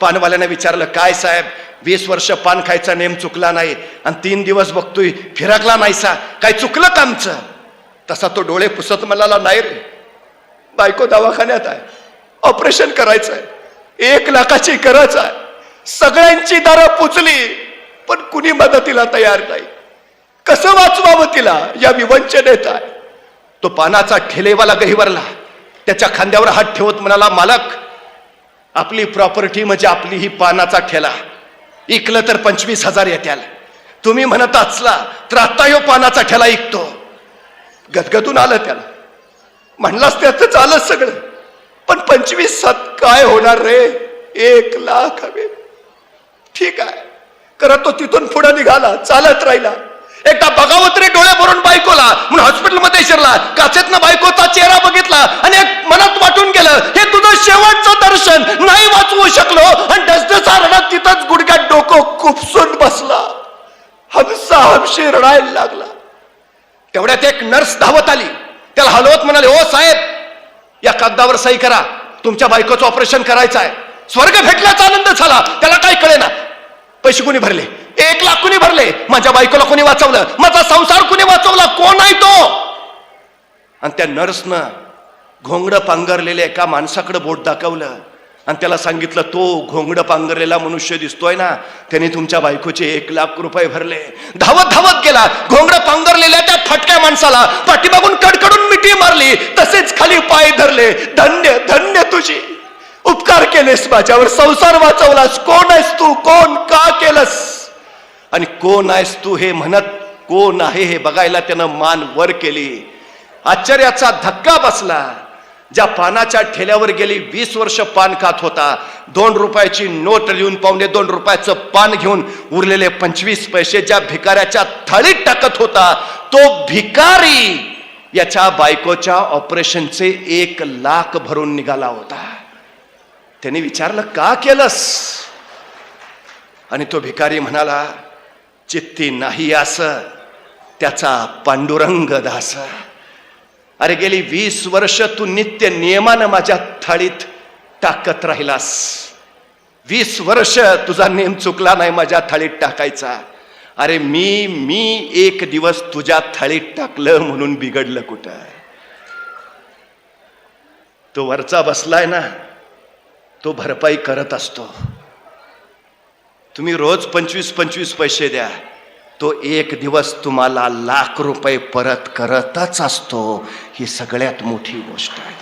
पानवाल्याने विचारलं, काय साहेब 20 वर्ष पान खायचा नेम चुकला नाही आणि 3 दिवस बघतोय फिरकला नाहीसा, काय चुकलं का आमचं? तसा तो डोळे पुसत म्हणाला, नाही रे, बायको दवाखान्यात आहे, ऑपरेशन करायचं आहे, 1 लाखाची गरज आहे, सगळ्यांची दारं पुचली पण कुणी मदतीला तयार नाही, कसं वाचवावं तिला या विवंचनेत आहे. तो पानाचा ठेलेवाला गहिवरला, त्याच्या खांद्यावर हात ठेवत म्हणाला, मालक, आपली प्रॉपर्टी म्हणजे आपली ही पानाचा ठेला, इकलं तर 25,000 येत्याल, तुम्ही म्हणत असला तर आता ह्यो पानाचा ठेला इकतो. गदगदून आलं त्याला, म्हणलास त्याचं चालत सगळं, पण 25,000 काय होणार रे, 1 लाख हवे. ठीक आहे करत तो तिथून पुढे निघाला, चालत राहिला. एकदा बघावं तरी डोळे भरून बायकोला म्हणून हॉस्पिटलमध्ये शिरला, काचेतनं बायकोचा चेहरा बघितला आणि एक मनात वाटून गेलं, हे तुझं शेवटचं दर्शन, नाही वाचवू शकलो, आणि डसडसा रडत तिथंच गुडघ्यात डोकं खुपसून बसला, हमसा हमशी रडायला लागला. तेवढ्यात एक नर्स धावत आली, त्याला हलवत म्हणाले, ओ साहेब, या कागदावर सही करा, तुमच्या बायकोचं ऑपरेशन करायचं आहे. स्वर्ग भेटल्याचा आनंद झाला, त्याला काय कळेना. पैसे कोणी भरले, 1 लाख कोणी भरले, माझ्या बायकोला कोणी वाचवलं, माझा संसार कोणी वाचवला, कोण आहे तो? आणि त्या नर्सनं घोंगडं पांघरलेल्या एका माणसाकडे बोट दाखवलं आणि त्याला सांगितलं, तो घोंगडं पांघरलेला मनुष्य दिसतोय ना, त्याने तुमच्या बायकोचे 1 लाख रुपये भरले. धावत धावत गेला, घोंगडं पांघरलेल्या त्या फटक्या माणसाला पाठीमागून कडकडून मिठी मारली, तसेच खाली पाय धरले. धन्य धन्य तुझी, उपकार केलेस माझ्यावर, संसार वाचवलास, कोण आहेस तू, कोण, का केलंस, आणि कोण आहेस तू हे म्हणत कोण आहे हे बघायला त्यानं मान वर केली. आश्चर्याचा धक्का बसला. ज्या पानाच्या ठेल्यावर गेली 20 वर्ष पान खात होता, 2 रुपयाची नोट लिहून 2.25 रुपयाचं पान घेऊन उरलेले 25 पैसे ज्या भिकाऱ्याच्या थाळीत टाकत होता, तो भिकारी याच्या बायकोच्या ऑपरेशनचे 1 लाख भरून निघाला होता. त्याने विचारलं, का केलंस? आणि तो भिकारी म्हणाला, चित्ती नाही असं त्याचा पांडुरंग दास. अरे गेली 20 वर्ष तू नित्य नियमानं माझ्या थाळीत टाकत राहिलास, 20 वर्ष तुझा नेम चुकला नाही माझ्या थाळीत टाकायचा. अरे मी 1 दिवस तुझ्या थाळीत टाकलं म्हणून बिघडलं कुठं? तो वरचा बसलाय ना, तो भरपाई करत असतो. तुम्ही रोज 25 पैसे द्या, तो 1 दिवस तुम्हाला 1 लाख रुपये परत करतच असतो. ही सगळ्यात मोठी गोष्ट आहे.